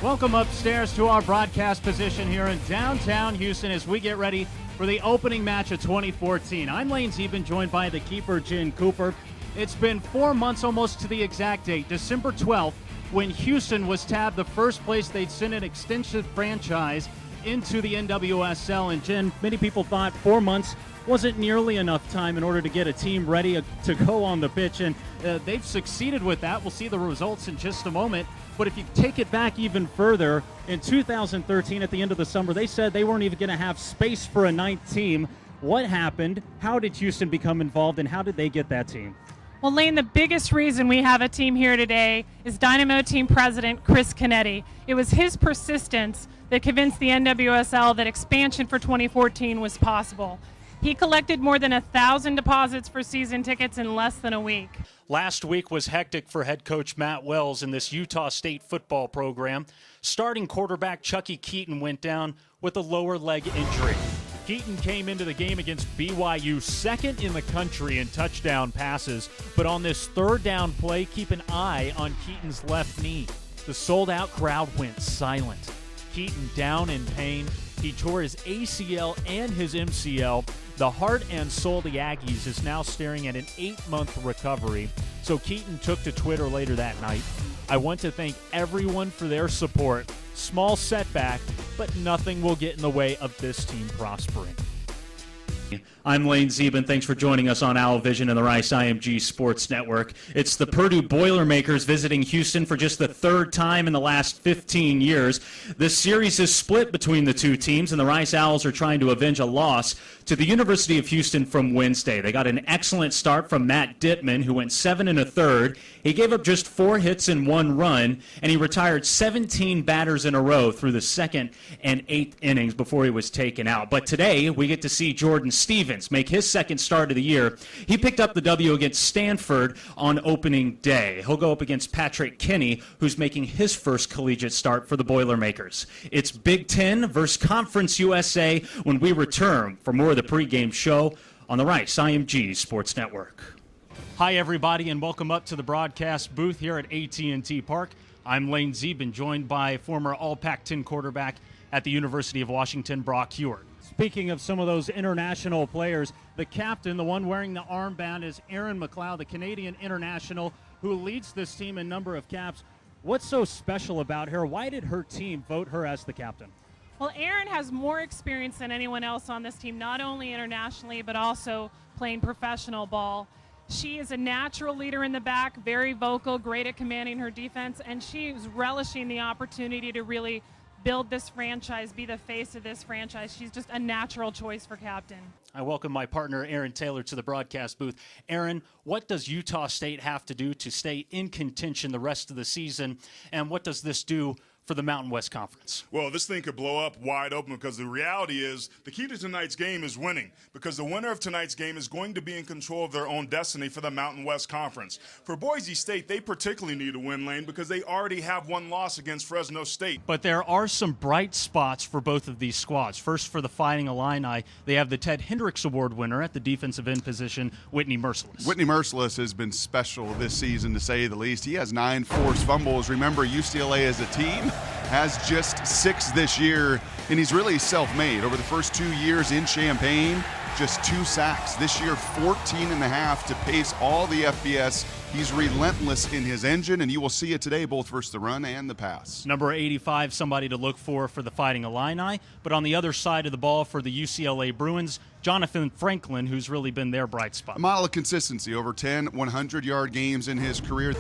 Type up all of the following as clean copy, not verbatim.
Welcome upstairs to our broadcast position here in downtown Houston as we get ready for the opening match of 2014. I'm Lane Zeben, joined by the keeper, Jen Cooper. It's been 4 months almost to the exact date, December 12th, when Houston was tabbed the first place they'd send an extensive franchise into the NWSL. And Jen, many people thought 4 months wasn't nearly enough time in order to get a team ready to go on the pitch, and they've succeeded with that. We'll see the results in just a moment. But if you take it back even further, in 2013 at the end of the summer, they said they weren't even going to have space for a ninth team. What happened? How did Houston become involved, and how did they get that team? Well, Lane, the biggest reason we have a team here today is Dynamo team president Chris Canetti. It was his persistence that convinced the NWSL that expansion for 2014 was possible. He collected more than 1,000 deposits for season tickets in less than a week. Last week was hectic for head coach Matt Wells in this Utah State football program. Starting quarterback Chucky Keaton went down with a lower leg injury. Keaton came into the game against BYU second in the country in touchdown passes, but on this third down play, keep an eye on Keaton's left knee. The sold-out crowd went silent. Keaton down in pain. He tore his ACL and his MCL. The heart and soul of the Aggies is now staring at an 8-month recovery. So Keaton took to Twitter later that night. I want to thank everyone for their support. Small setback, but nothing will get in the way of this team prospering. I'm Lane Zeben. Thanks for joining us on Owl Vision and the Rice IMG Sports Network. It's the Purdue Boilermakers visiting Houston for just the third time in the last 15 years. This series is split between the two teams, and the Rice Owls are trying to avenge a loss to the University of Houston from Wednesday. They got an excellent start from Matt Dittman, who went 7 1/3. He gave up just 4 hits and 1 run, and he retired 17 batters in a row through the second and 8th innings before he was taken out. But today, we get to see Jordan Stevens make his second start of the year. He picked up the W against Stanford on opening day. He'll go up against Patrick Kinney, who's making his first collegiate start for the Boilermakers. It's Big Ten versus Conference USA when we return for more of the pregame show on the Rice IMG Sports Network. Hi, everybody, and welcome up to the broadcast booth here at AT&T Park. I'm Lane Zeben, joined by former All-Pac-10 quarterback at the University of Washington, Brock Huard. Speaking of some of those international players, the captain, the one wearing the armband, is Erin McLeod, the Canadian international who leads this team in number of caps. What's so special about her? Why did her team vote her as the captain? Well, Erin has more experience than anyone else on this team, not only internationally, but also playing professional ball. She is a natural leader in the back, very vocal, great at commanding her defense, and she is relishing the opportunity to really build this franchise, be the face of this franchise. She's just a natural choice for captain. I welcome my partner, Aaron Taylor, to the broadcast booth. Aaron, what does Utah State have to do to stay in contention the rest of the season, and what does this do for the Mountain West Conference? Well, this thing could blow up wide open because the reality is the key to tonight's game is winning, because the winner of tonight's game is going to be in control of their own destiny for the Mountain West Conference. For Boise State, they particularly need a win, Lane, because they already have one loss against Fresno State. But there are some bright spots for both of these squads. First, for the Fighting Illini, they have the Ted Hendricks Award winner at the defensive end position, Whitney Merciless. Whitney Merciless has been special this season, to say the least. He has 9 forced fumbles. Remember, UCLA as a team has just 6 this year, and he's really self-made. Over the first 2 years in Champaign, just 2 sacks. This year, 14.5 to pace all the FBS. He's relentless in his engine, and you will see it today both versus the run and the pass. Number 85, somebody to look for the Fighting Illini. But on the other side of the ball for the UCLA Bruins, Jonathan Franklin, who's really been their bright spot. A model of consistency, over 10 100-yard games in his career.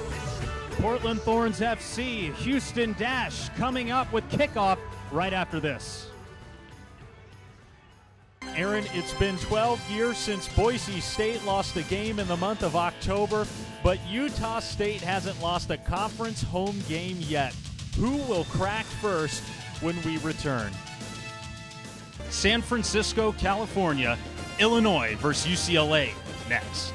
Portland Thorns FC, Houston Dash coming up with kickoff right after this. Aaron, it's been 12 years since Boise State lost a game in the month of October, but Utah State hasn't lost a conference home game yet. Who will crack first when we return? San Francisco, California, Illinois versus UCLA next.